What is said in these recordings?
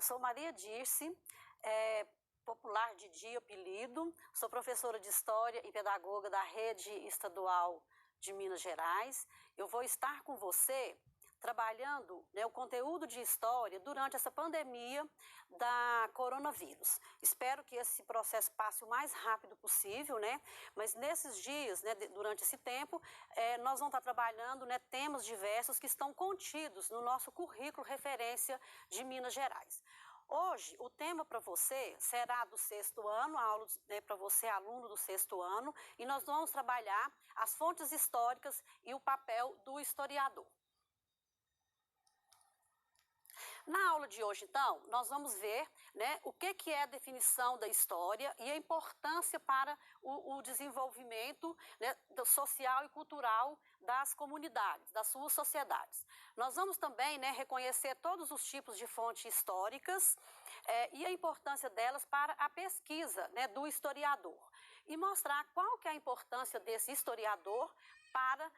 sou Maria Dirce, popular Didi, apelido, sou professora de História e pedagoga da Rede Estadual de Minas Gerais. Eu vou estar com você trabalhando, né, o conteúdo de História durante essa pandemia da coronavírus. Espero que esse processo passe o mais rápido possível, né? Mas nesses dias, né, durante esse tempo, nós vamos estar trabalhando, né, temas diversos que estão contidos no nosso currículo referência de Minas Gerais. Hoje, o tema para você será do 6º ano, a aula, né, para você, aluno do 6º ano, e nós vamos trabalhar as fontes históricas e o papel do historiador. Na aula de hoje, então, nós vamos ver, né, o que é a definição da história e a importância para o desenvolvimento, né, social e cultural das comunidades, das suas sociedades. Nós vamos também, né, reconhecer todos os tipos de fontes históricas e a importância delas para a pesquisa, né, do historiador. E mostrar qual que é a importância desse historiador para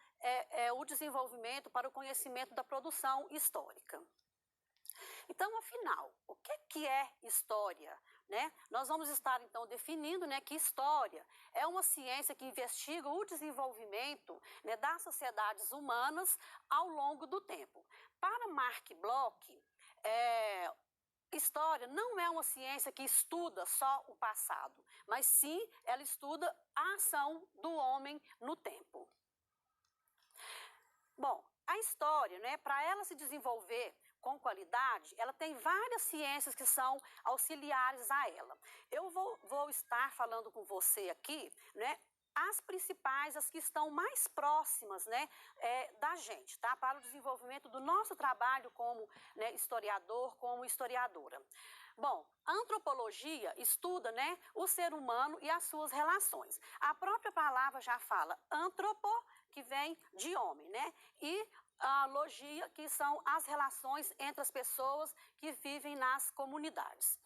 o desenvolvimento, para o conhecimento da produção histórica. Então, afinal, o que é história? Né? Nós vamos estar, então, definindo, né, que história é uma ciência que investiga o desenvolvimento, né, das sociedades humanas ao longo do tempo. Para Mark Bloch, história não é uma ciência que estuda só o passado, mas sim ela estuda a ação do homem no tempo. Bom, a história, né, para ela se desenvolver com qualidade, ela tem várias ciências que são auxiliares a ela. Eu vou estar falando com você aqui, né, as principais, as que estão mais próximas, né, da gente, tá? Para o desenvolvimento do nosso trabalho como, né, historiador, como historiadora. Bom, a antropologia estuda, né, o ser humano e as suas relações. A própria palavra já fala antropo, que vem de homem, né? E a logia, que são as relações entre as pessoas que vivem nas comunidades.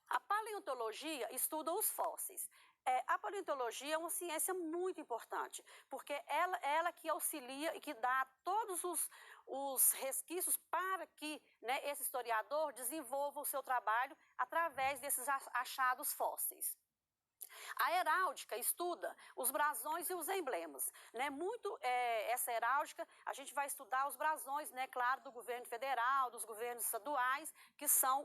A paleontologia estuda os fósseis. A paleontologia é uma ciência muito importante, porque ela que auxilia e que dá todos os resquícios para que, né, esse historiador desenvolva o seu trabalho através desses achados fósseis. A heráldica estuda os brasões e os emblemas, né? Essa heráldica, a gente vai estudar os brasões, né, claro, do governo federal, dos governos estaduais, que são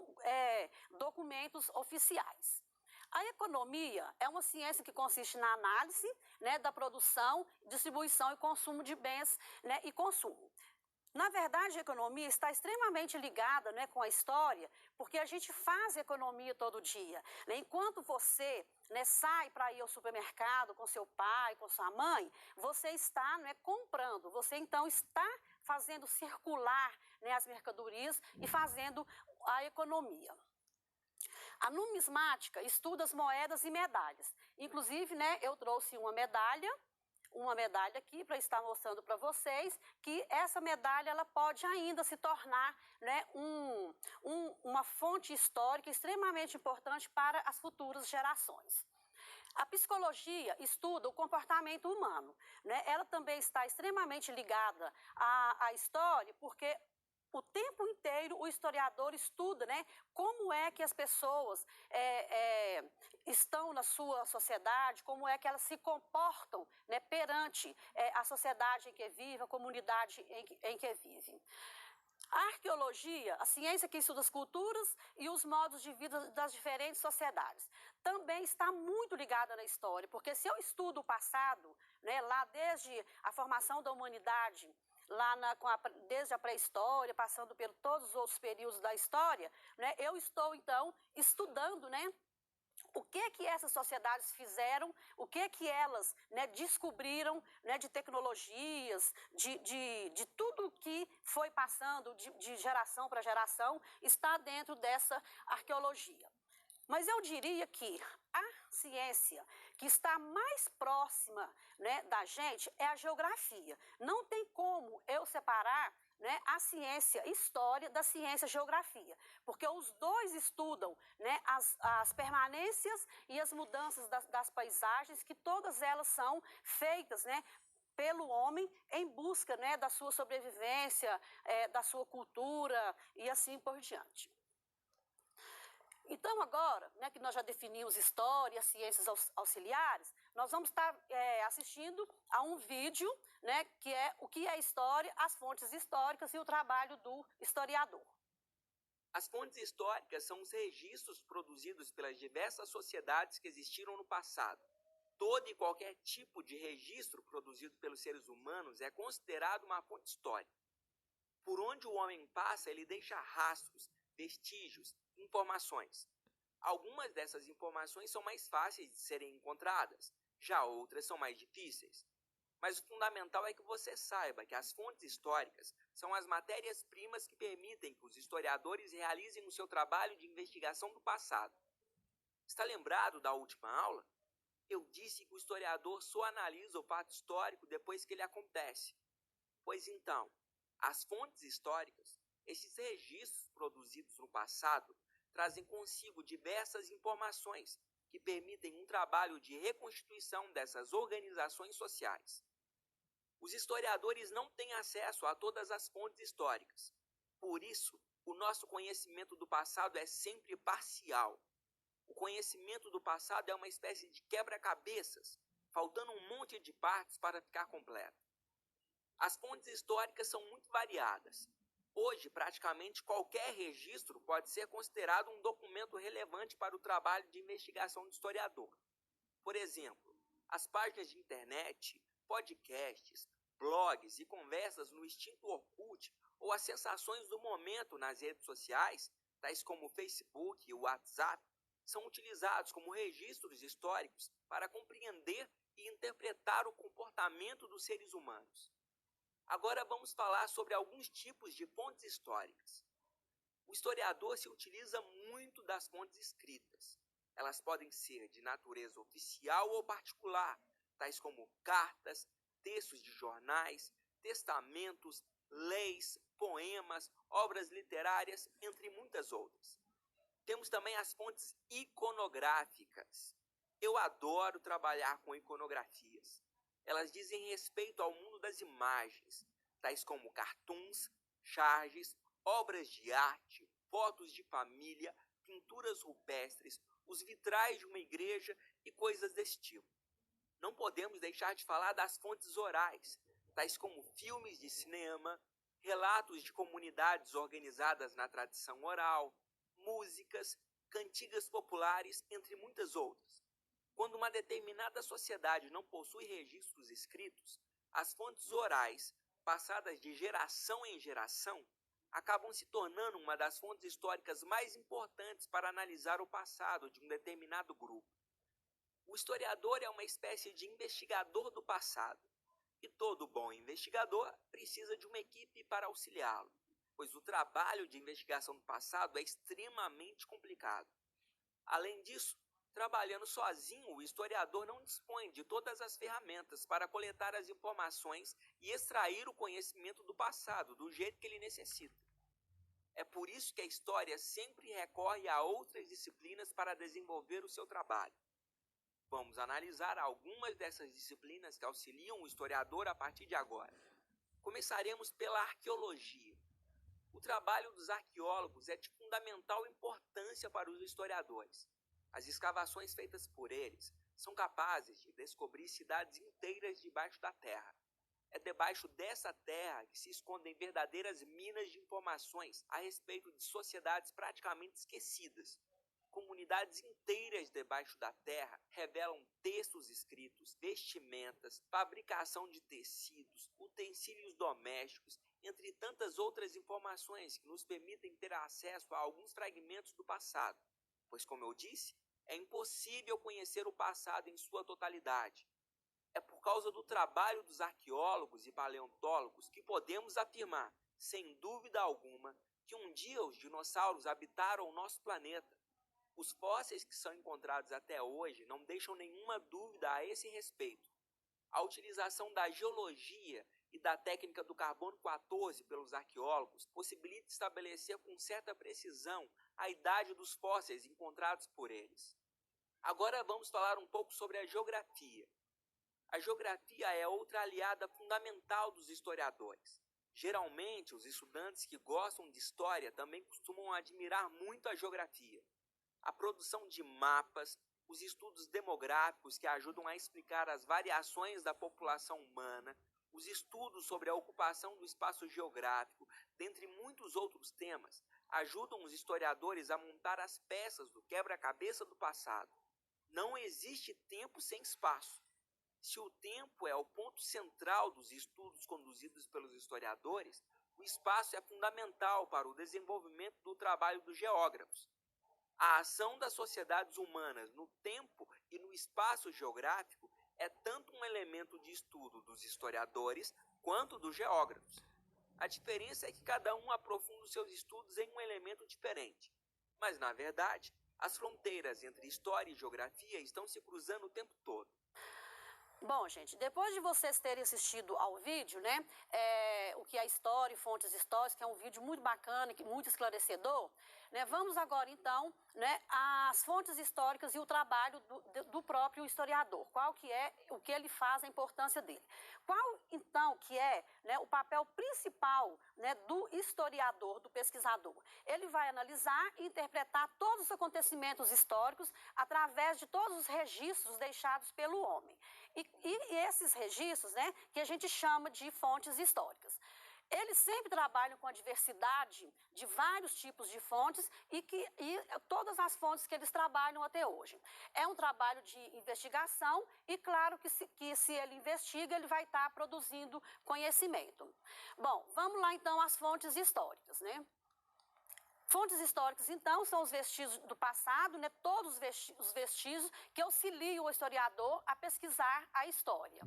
documentos oficiais. A economia é uma ciência que consiste na análise, né, da produção, distribuição e consumo de bens, né, e consumo. Na verdade, a economia está extremamente ligada, né, com a história, porque a gente faz economia todo dia. Né? Enquanto você, né, sai para ir ao supermercado com seu pai, com sua mãe, você está, né, comprando, você então está fazendo circular, né, as mercadorias e fazendo a economia. A numismática estuda as moedas e medalhas. Inclusive, né, eu trouxe uma medalha aqui para estar mostrando para vocês que essa medalha ela pode ainda se tornar, né, uma fonte histórica extremamente importante para as futuras gerações. A psicologia estuda o comportamento humano, né? Ela também está extremamente ligada à história, porque o tempo inteiro o historiador estuda, né, como é que as pessoas estão na sua sociedade, como é que elas se comportam, né, perante a sociedade em que vive, a comunidade em que vive. A arqueologia, a ciência que estuda as culturas e os modos de vida das diferentes sociedades, também está muito ligada na história, porque se eu estudo o passado, né, lá desde a formação da humanidade, desde a pré-história, passando por todos os outros períodos da história, né, eu estou, então, estudando, né, o que essas sociedades fizeram, o que elas, né, descobriram, né, de tecnologias, de tudo que foi passando de geração para geração, está dentro dessa arqueologia. Mas eu diria que a ciência que está mais próxima, né, da gente é a geografia. Não tem como eu separar, né, a ciência história da ciência geografia, porque os dois estudam, né, as permanências e as mudanças das paisagens, que todas elas são feitas, né, pelo homem em busca, né, da sua sobrevivência, da sua cultura e assim por diante. Então, agora, né, que nós já definimos história, ciências auxiliares, nós vamos estar assistindo a um vídeo, né, que é o que é história, as fontes históricas e o trabalho do historiador. As fontes históricas são os registros produzidos pelas diversas sociedades que existiram no passado. Todo e qualquer tipo de registro produzido pelos seres humanos é considerado uma fonte histórica. Por onde o homem passa, ele deixa rastros, vestígios, informações. Algumas dessas informações são mais fáceis de serem encontradas, já outras são mais difíceis. Mas o fundamental é que você saiba que as fontes históricas são as matérias-primas que permitem que os historiadores realizem o seu trabalho de investigação do passado. Está lembrado da última aula? Eu disse que o historiador só analisa o fato histórico depois que ele acontece. Pois então, as fontes históricas, esses registros produzidos no passado, trazem consigo diversas informações que permitem um trabalho de reconstituição dessas organizações sociais. Os historiadores não têm acesso a todas as fontes históricas. Por isso, o nosso conhecimento do passado é sempre parcial. O conhecimento do passado é uma espécie de quebra-cabeças, faltando um monte de partes para ficar completo. As fontes históricas são muito variadas. Hoje, praticamente qualquer registro pode ser considerado um documento relevante para o trabalho de investigação do historiador. Por exemplo, as páginas de internet, podcasts, blogs e conversas no extinto Orkut ou as sensações do momento nas redes sociais, tais como o Facebook e o WhatsApp, são utilizados como registros históricos para compreender e interpretar o comportamento dos seres humanos. Agora vamos falar sobre alguns tipos de fontes históricas. O historiador se utiliza muito das fontes escritas. Elas podem ser de natureza oficial ou particular, tais como cartas, textos de jornais, testamentos, leis, poemas, obras literárias, entre muitas outras. Temos também as fontes iconográficas. Eu adoro trabalhar com iconografias. Elas dizem respeito ao mundo das imagens, tais como cartoons, charges, obras de arte, fotos de família, pinturas rupestres, os vitrais de uma igreja e coisas desse tipo. Não podemos deixar de falar das fontes orais, tais como filmes de cinema, relatos de comunidades organizadas na tradição oral, músicas, cantigas populares, entre muitas outras. Quando uma determinada sociedade não possui registros escritos, as fontes orais, passadas de geração em geração, acabam se tornando uma das fontes históricas mais importantes para analisar o passado de um determinado grupo. O historiador é uma espécie de investigador do passado, e todo bom investigador precisa de uma equipe para auxiliá-lo, pois o trabalho de investigação do passado é extremamente complicado. Além disso, trabalhando sozinho, o historiador não dispõe de todas as ferramentas para coletar as informações e extrair o conhecimento do passado do jeito que ele necessita. É por isso que a história sempre recorre a outras disciplinas para desenvolver o seu trabalho. Vamos analisar algumas dessas disciplinas que auxiliam o historiador a partir de agora. Começaremos pela arqueologia. O trabalho dos arqueólogos é de fundamental importância para os historiadores. As escavações feitas por eles são capazes de descobrir cidades inteiras debaixo da terra. É debaixo dessa terra que se escondem verdadeiras minas de informações a respeito de sociedades praticamente esquecidas. Comunidades inteiras debaixo da terra revelam textos escritos, vestimentas, fabricação de tecidos, utensílios domésticos, entre tantas outras informações que nos permitem ter acesso a alguns fragmentos do passado. Pois, como eu disse, é impossível conhecer o passado em sua totalidade. É por causa do trabalho dos arqueólogos e paleontólogos que podemos afirmar, sem dúvida alguma, que um dia os dinossauros habitaram o nosso planeta. Os fósseis que são encontrados até hoje não deixam nenhuma dúvida a esse respeito. A utilização da geologia e da técnica do carbono 14 pelos arqueólogos possibilita estabelecer com certa precisão a idade dos fósseis encontrados por eles. Agora vamos falar um pouco sobre a geografia. A geografia é outra aliada fundamental dos historiadores. Geralmente, os estudantes que gostam de história também costumam admirar muito a geografia. a produção de mapas, os estudos demográficos que ajudam a explicar as variações da população humana, os estudos sobre a ocupação do espaço geográfico, dentre muitos outros temas, ajudam os historiadores a montar as peças do quebra-cabeça do passado. Não existe tempo sem espaço. Se o tempo é o ponto central dos estudos conduzidos pelos historiadores, o espaço é fundamental para o desenvolvimento do trabalho dos geógrafos. A ação das sociedades humanas no tempo e no espaço geográfico é tanto um elemento de estudo dos historiadores quanto dos geógrafos. A diferença é que cada um aprofunda os seus estudos em um elemento diferente. Mas, na verdade, as fronteiras entre história e geografia estão se cruzando o tempo todo. Bom, gente, depois de vocês terem assistido ao vídeo, né, o que é história e fontes históricas, que é um vídeo muito bacana, muito esclarecedor, né, vamos agora, então, né, às fontes históricas e o trabalho do próprio historiador. Qual que é, o que ele faz, a importância dele. Qual, então, que é, né, o papel principal, né, do historiador, do pesquisador? Ele vai analisar e interpretar todos os acontecimentos históricos através de todos os registros deixados pelo homem. E esses registros, né, que a gente chama de fontes históricas. Eles sempre trabalham com a diversidade de vários tipos de fontes e todas as fontes que eles trabalham até hoje. É um trabalho de investigação e, claro, que se ele investiga, ele vai estar produzindo conhecimento. Bom, vamos lá, então, às fontes históricas, né? Fontes históricas, então, são os vestígios do passado, né? Todos os vestígios que auxiliam o historiador a pesquisar a história.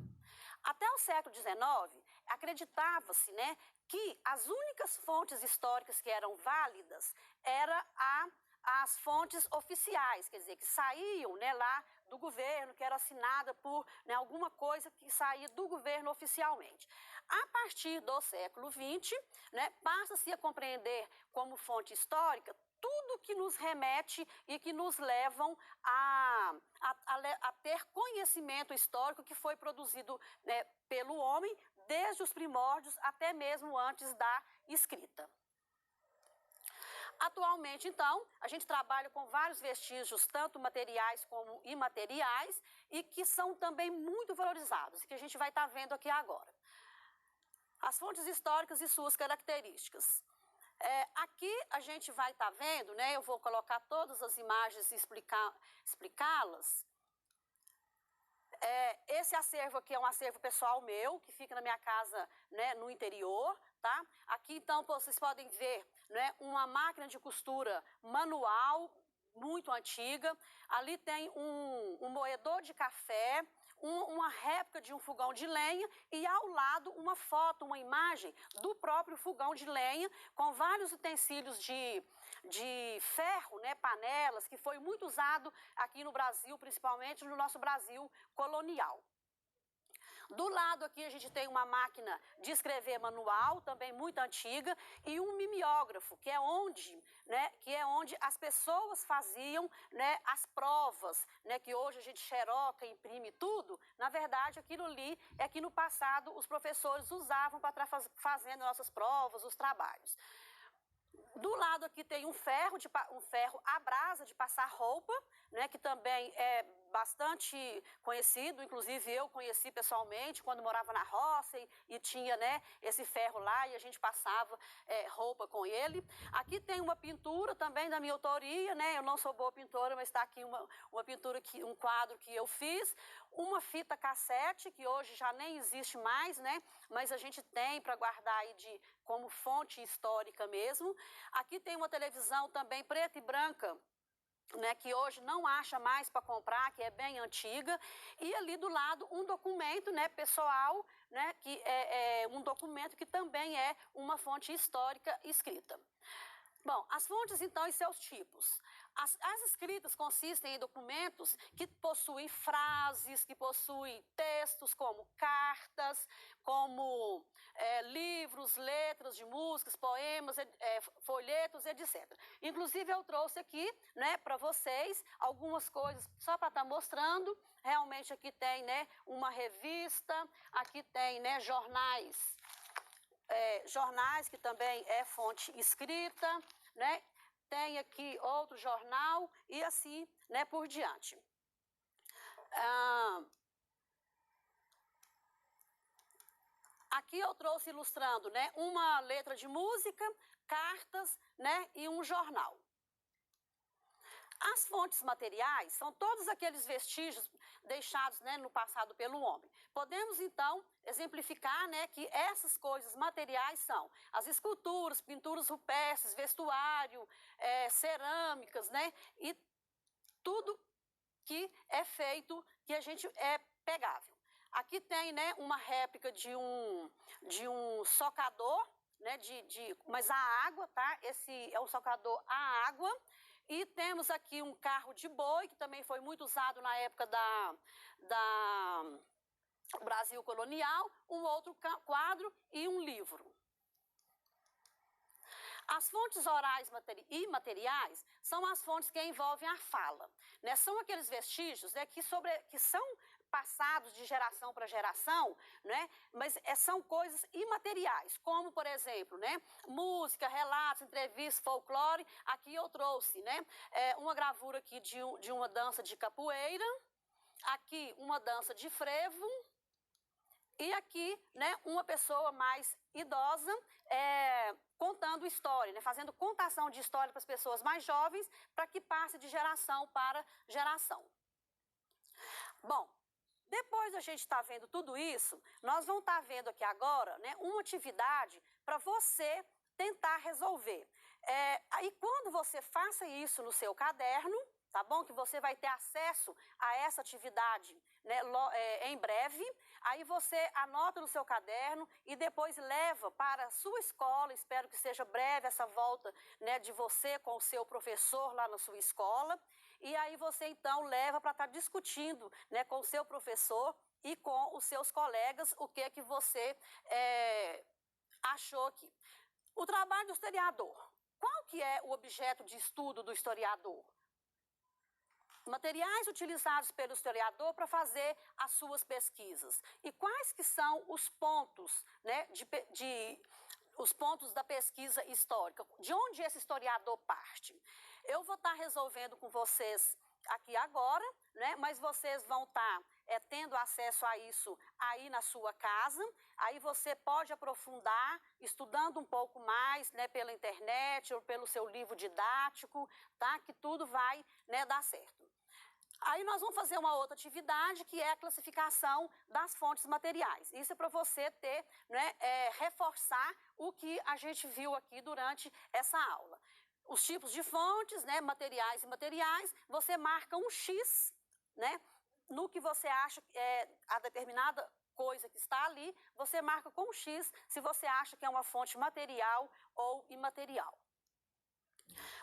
Até o século XIX, acreditava-se, né, que as únicas fontes históricas que eram válidas eram as fontes oficiais, quer dizer, que saíam, né, lá do governo, que era assinada por, né, alguma coisa que saía do governo oficialmente. A partir do século XX, né, passa-se a compreender como fonte histórica tudo que nos remete e que nos levam a ter conhecimento histórico que foi produzido, né, pelo homem desde os primórdios até mesmo antes da escrita. Atualmente, então, a gente trabalha com vários vestígios, tanto materiais como imateriais, e que são também muito valorizados, que a gente vai estar vendo aqui agora. As fontes históricas e suas características. Aqui a gente vai estar vendo, né, eu vou colocar todas as imagens e explicá-las. Esse acervo aqui é um acervo pessoal meu, que fica na minha casa, né, no interior, tá? Aqui, então, vocês podem ver, né, uma máquina de costura manual, muito antiga. Ali tem um moedor de café, uma réplica de um fogão de lenha e, ao lado, uma foto, uma imagem do próprio fogão de lenha, com vários utensílios de ferro, né, panelas, que foi muito usado aqui no Brasil, principalmente no nosso Brasil colonial. Do lado aqui a gente tem uma máquina de escrever manual, também muito antiga, e um mimeógrafo, que é onde as pessoas faziam, né, as provas, né, que hoje a gente xeroca, imprime tudo. Na verdade, aquilo ali é que no passado os professores usavam para estar fazendo nossas provas, os trabalhos. Do lado aqui tem um ferro à brasa de passar roupa, né, que também é bastante conhecido, inclusive eu conheci pessoalmente quando morava na roça e tinha, né, esse ferro lá e a gente passava roupa com ele. Aqui tem uma pintura também da minha autoria, né, eu não sou boa pintora, mas está aqui uma pintura, um quadro que eu fiz, uma fita cassete que hoje já nem existe mais, né, mas a gente tem para guardar aí como fonte histórica mesmo. Aqui tem uma televisão também preta e branca, né, que hoje não acha mais para comprar, que é bem antiga, e ali do lado um documento, né, pessoal, né, que é um documento que também é uma fonte histórica escrita. Bom, as fontes, então, e seus tipos. As escritas consistem em documentos que possuem frases, que possuem textos como cartas, como livros, letras de músicas, poemas, folhetos, etc. Inclusive, eu trouxe aqui, né, para vocês algumas coisas só para estar mostrando. Realmente aqui tem, né, uma revista, aqui tem, né, jornais que também é fonte escrita, né? tem aqui outro jornal e assim, né, por diante. Aqui eu trouxe ilustrando, né, uma letra de música, cartas, né, e um jornal. As fontes materiais são todos aqueles vestígios deixados, né, no passado pelo homem. Podemos, então, exemplificar, né, que essas coisas materiais são as esculturas, pinturas rupestres, vestuário, cerâmicas, né, e tudo que é feito, que a gente é pegável. Aqui tem, né, uma réplica de um socador, né, mas a água, tá? Esse é um socador a água. E temos aqui um carro de boi, que também foi muito usado na época da Brasil colonial, um outro quadro e um livro. As fontes orais e materiais são as fontes que envolvem a fala, né? São aqueles vestígios, né, que são passados de geração para geração, né? Mas são coisas imateriais, como, por exemplo, né, música, relatos, entrevistas, folclore. Aqui eu trouxe, né, uma gravura aqui de uma dança de capoeira, aqui uma dança de frevo, e aqui, né, uma pessoa mais idosa contando história, né, fazendo contação de história para as pessoas mais jovens, para que passe de geração para geração. Bom, depois da gente estar vendo tudo isso, nós vamos estar vendo aqui agora, né, uma atividade para você tentar resolver. Aí quando você faça isso no seu caderno, tá bom? Que você vai ter acesso a essa atividade, né, em breve. Aí você anota no seu caderno e depois leva para a sua escola. Espero que seja breve essa volta, né, de você com o seu professor lá na sua escola. E aí você então leva para estar discutindo, né, com o seu professor e com os seus colegas o que é que você achou aqui. O trabalho do historiador. Qual que é o objeto de estudo do historiador? Materiais utilizados pelo historiador para fazer as suas pesquisas. E quais que são os pontos, né, os pontos da pesquisa histórica? De onde esse historiador parte? Eu vou estar resolvendo com vocês aqui agora, né, mas vocês vão estar tendo acesso a isso aí na sua casa. Aí você pode aprofundar, estudando um pouco mais, né, pela internet ou pelo seu livro didático, tá? Que tudo vai, né, dar certo. Aí nós vamos fazer uma outra atividade, que é a classificação das fontes materiais. Isso é para você ter, né, reforçar o que a gente viu aqui durante essa aula. Os tipos de fontes, né, materiais e imateriais, você marca um X, né, no que você acha que é a determinada coisa que está ali, você marca com um X se você acha que é uma fonte material ou imaterial.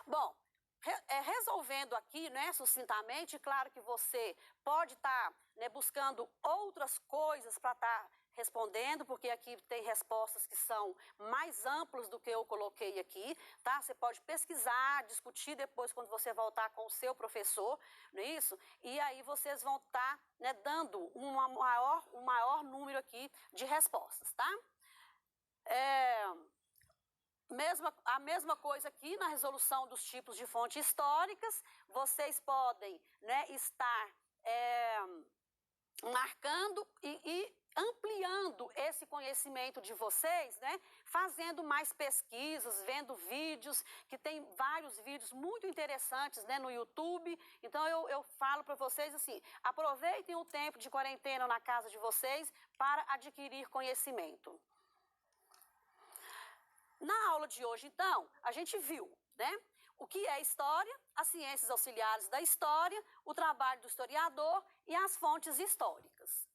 Bom, resolvendo aqui, né, sucintamente, claro que você pode estar, né, buscando outras coisas para estar respondendo, porque aqui tem respostas que são mais amplas do que eu coloquei aqui, tá? Você pode pesquisar, discutir depois quando você voltar com o seu professor, não é isso? E aí vocês vão estar, né, dando um maior número aqui de respostas, tá? A mesma coisa aqui na resolução dos tipos de fontes históricas, vocês podem, né, estar marcando e ampliando esse conhecimento de vocês, né, fazendo mais pesquisas, vendo vídeos, que tem vários vídeos muito interessantes, né, no YouTube. Então eu falo para vocês assim, aproveitem o tempo de quarentena na casa de vocês para adquirir conhecimento. Na aula de hoje, então, a gente viu, né, o que é história, as ciências auxiliares da história, o trabalho do historiador e as fontes históricas.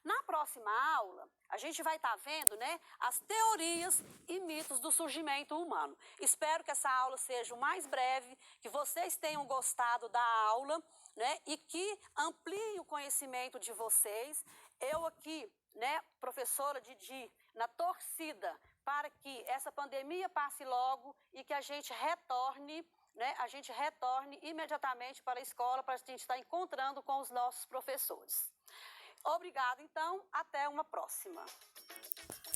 Na próxima aula, a gente vai estar vendo, né, as teorias e mitos do surgimento humano. Espero que essa aula seja o mais breve, que vocês tenham gostado da aula, né, e que amplie o conhecimento de vocês. Eu aqui, né, professora Didi, na torcida para que essa pandemia passe logo e que a gente retorne, né, imediatamente para a escola, para a gente estar encontrando com os nossos professores. Obrigada, então, até uma próxima.